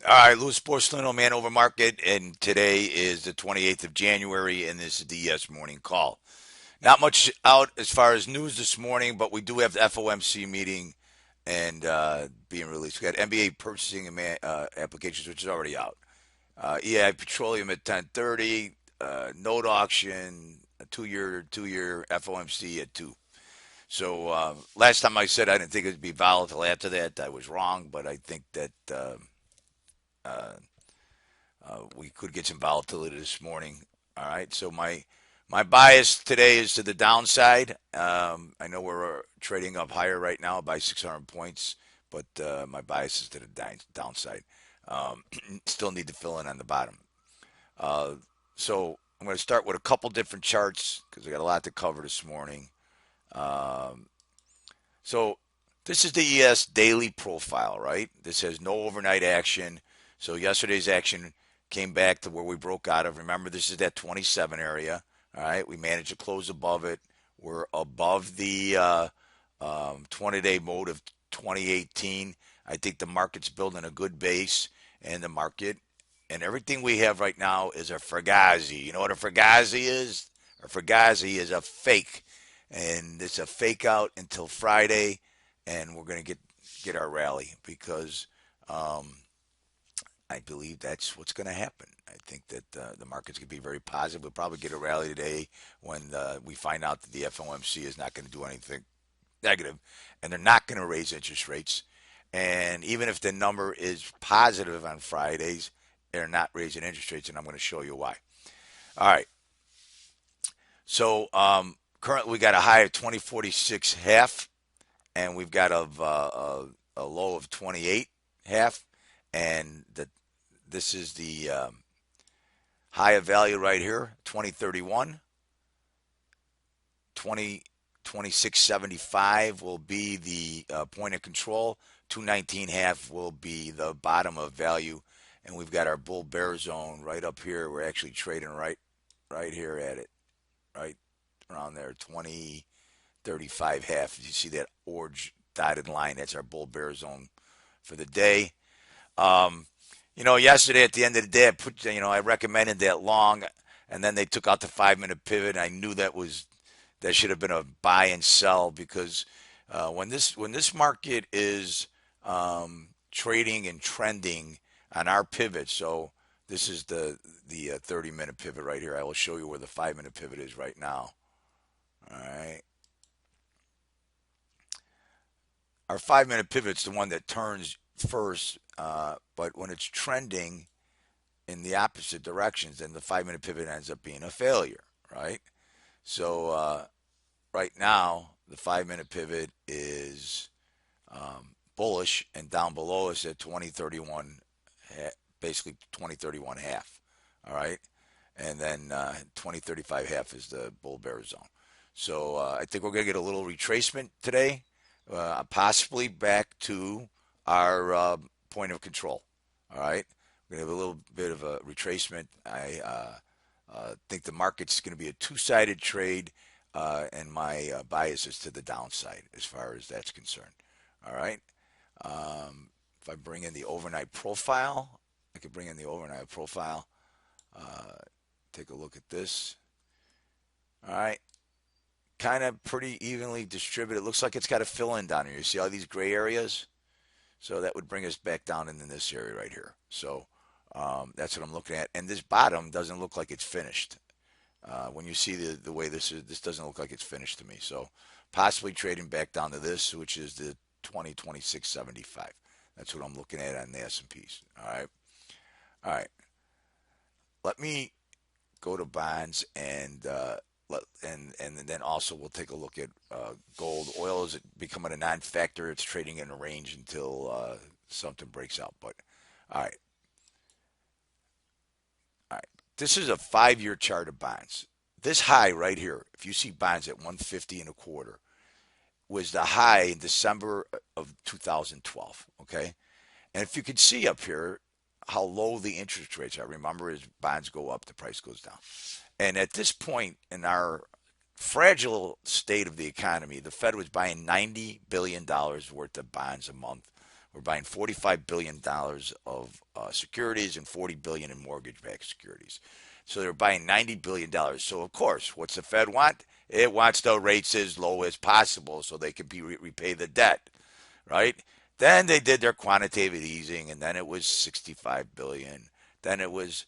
All right, Louis Porcelino, Man Over Market, and today is the 28th of January, and this is the ES Morning Call. Not much out as far as news this morning, but we do have the FOMC meeting and being released. We got NBA purchasing and applications, which is already out. EI Petroleum at 10:30, note auction, a two-year FOMC at 2. So last time I said I didn't think it would be volatile after that, I was wrong, but I think that uh, we could get some volatility this morning. All right, so my bias today is to the downside. I know we're trading up higher right now by 600 points, but my bias is to the downside. Um, Still need to fill in on the bottom. Uh, so I'm going to start with a couple different charts because I got a lot to cover this morning. Um, so this is the ES daily profile, right? This has no overnight action. So yesterday's action came back to where we broke out of. Remember, this is that 27 area. All right, we managed to close above it. We're above the 20-day mode of 2018. I think the market's building a good base, and the market and everything we have right now is a Fugazi. You know what a Fugazi is? A Fugazi is a fake, and it's a fake out until Friday, and we're going to get our rally because um, I believe that's what's going to happen. I think that the market's going to be very positive. We'll probably get a rally today when we find out that the FOMC is not going to do anything negative, and they're not going to raise interest rates. And even if the number is positive on Fridays, they're not raising interest rates, and I'm going to show you why. All right. So currently we got a high of 2046 half, and we've got a low of 28 half, and this is the high of value right here, 2031. 2675 will be the point of control. 219 half will be the bottom of value, and we've got our bull bear zone right up here. We're actually trading right here at it, right around there, 2035 half. You see that orange dotted line? That's our bull bear zone for the day. Um, Yesterday at the end of the day, I recommended that long, and then they took out the 5 minute pivot. I knew that should have been a buy and sell because when this market is trading and trending on our pivot, so this is the 30 minute pivot right here. I will show you where the 5 minute pivot is right now. All right, our 5 minute pivot's the one that turns first, but when it's trending in the opposite directions, then the 5 minute pivot ends up being a failure, right? So right now, the 5 minute pivot is bullish, and down below us at 2031, basically 2031 half. All right, and then 2035 half is the bull bear zone. So I think we're going to get a little retracement today, possibly back to our point of control. All right, we're going to have a little bit of a retracement. I think the market's going to be a two-sided trade, and my bias is to the downside as far as that's concerned. All right. If I bring in the overnight profile, I could bring in the overnight profile. Uh, Take a look at this. All right. Kind of pretty evenly distributed. It looks like it's got a fill in down here. You see all these gray areas? So that would bring us back down into this area right here. So that's what I'm looking at. And this bottom doesn't look like it's finished. When you see the way this doesn't look like it's finished to me. So possibly trading back down to this, which is the 2026.75. That's what I'm looking at on the S&Ps. All right. All right. Let me go to bonds and then also we'll take a look at gold. Oil is becoming a non-factor. It's trading in a range until something breaks out. But all right, all right. This is a 5 year chart of bonds. This high right here, if you see bonds at 150 and a quarter, was the high in December of 2012. Okay, and if you can see up here how low the interest rates are, remember as bonds go up, the price goes down. And at this point in our fragile state of the economy, the Fed was buying $90 billion worth of bonds a month. We're buying $45 billion of securities and $40 billion in mortgage-backed securities. So they're buying $90 billion. So, of course, what's the Fed want? It wants the rates as low as possible so they can repay the debt, right? Then they did their quantitative easing, and then it was 65 billion. Then it was,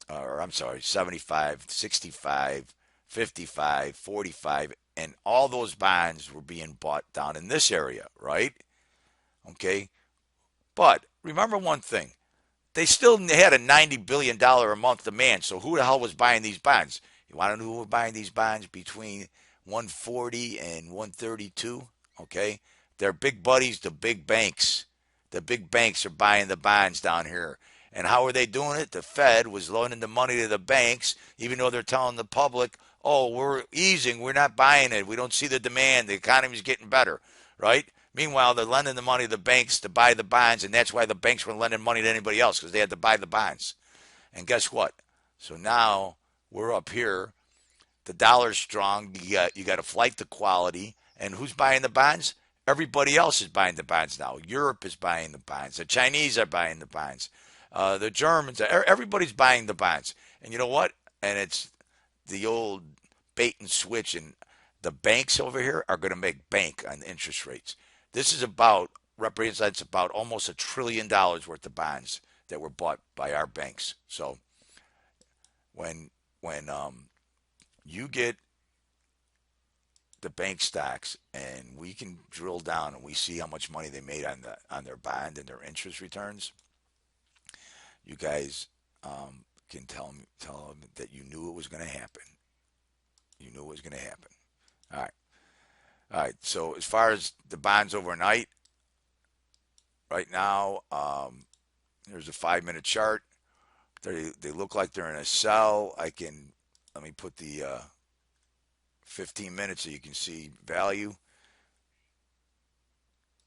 or I'm sorry, 75, 65, 55, 45, and all those bonds were being bought down in this area, right? Okay, but remember one thing: they still had a $90 billion a month demand. So who the hell was buying these bonds? You want to know who was buying these bonds between 140 and 132? Okay, they're big buddies, the big banks. The big banks are buying the bonds down here. And how are they doing it? The Fed was loaning the money to the banks, even though they're telling the public, oh, we're easing, we're not buying it, we don't see the demand, the economy's getting better, right? Meanwhile, they're lending the money to the banks to buy the bonds, and that's why the banks weren't lending money to anybody else, because they had to buy the bonds. And guess what? So now we're up here. The dollar's strong. You got a flight to quality. And who's buying the bonds? Everybody else is buying the bonds now. Europe is buying the bonds. The Chinese are buying the bonds. The Germans, everybody's buying the bonds. And you know what? And it's the old bait and switch. And the banks over here are going to make bank on the interest rates. This is about represents about almost $1 trillion worth of bonds that were bought by our banks. So when you get the bank stocks and we can drill down and we see how much money they made on their bond and their interest returns, you guys can tell them that you knew it was going to happen. You knew it was going to happen. All right. All right. So as far as the bonds overnight, right now, there's a 5 minute chart. They look like they're in a sell. Let me put the 15 minutes so you can see value.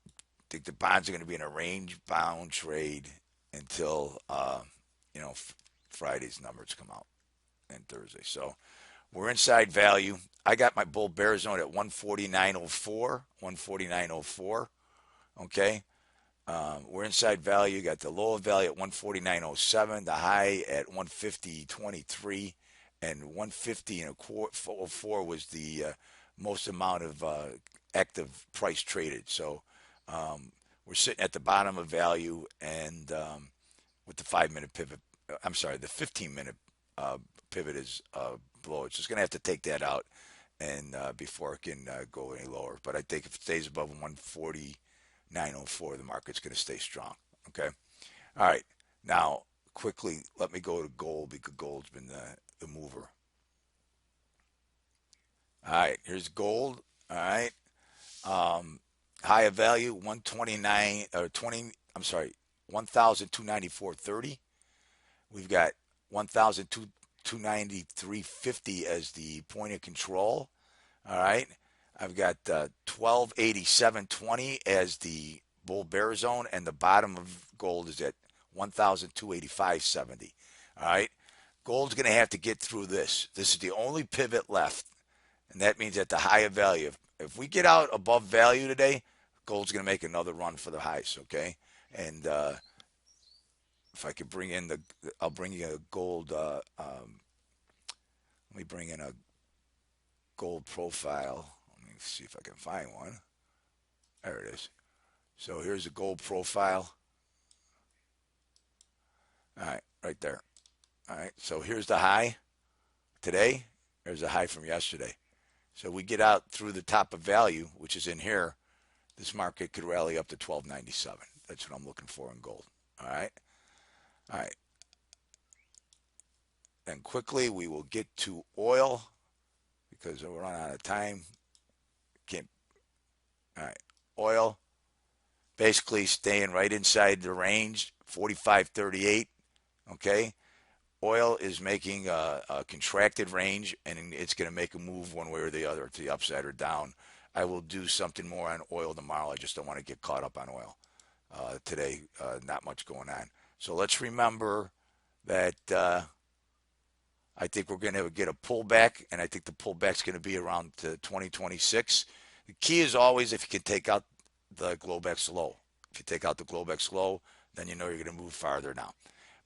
I think the bonds are going to be in a range bound trade until Friday's numbers come out and Thursday. So we're inside value. I got my bull bear zone at 149.04, 149.04. Okay. We're inside value. Got the low value at 149.07, the high at 150.23, and 150 and a quarter 4 was the most amount of active price traded. So we're sitting at the bottom of value, and with the 5 minute pivot, I'm sorry, the 15 minute pivot is below. It's just going to have to take that out and before it can go any lower. But I think if it stays above 149.04, the market's going to stay strong. Okay. All right. Now, quickly, let me go to gold because gold's been the mover. All right. Here's gold. All right. High of value 129 or 20. I'm sorry, 1,294.30. We've got 1,293.50 as the point of control. All right. I've got 1287.20 as the bull bear zone, and the bottom of gold is at 1,285.70. All right. Gold's going to have to get through this. This is the only pivot left, and that means at the higher value. If we get out above value today, gold's going to make another run for the highs. Okay. And if I could bring in I'll bring you a gold. Let me bring in a gold profile. Let me see if I can find one. There it is. So here's a gold profile. All right, right there. All right, so here's the high today. There's the high from yesterday. So we get out through the top of value, which is in here. This market could rally up to 1297. That's what I'm looking for in gold. All right. All right. And quickly we will get to oil because we're running out of time. Can't. All right. Oil basically staying right inside the range, 45.38. Okay. Oil is making a contracted range, and it's going to make a move one way or the other, to the upside or down. I will do something more on oil tomorrow. I just don't want to get caught up on oil today. Not much going on. So let's remember that I think we're going to get a pullback, and I think the pullback's going to be around 2026. The key is always if you can take out the Globex low. If you take out the Globex low, then you know you're going to move farther down.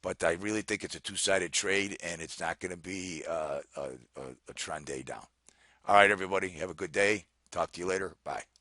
But I really think it's a two-sided trade, and it's not going to be a trend day down. All right, everybody, have a good day. Talk to you later. Bye.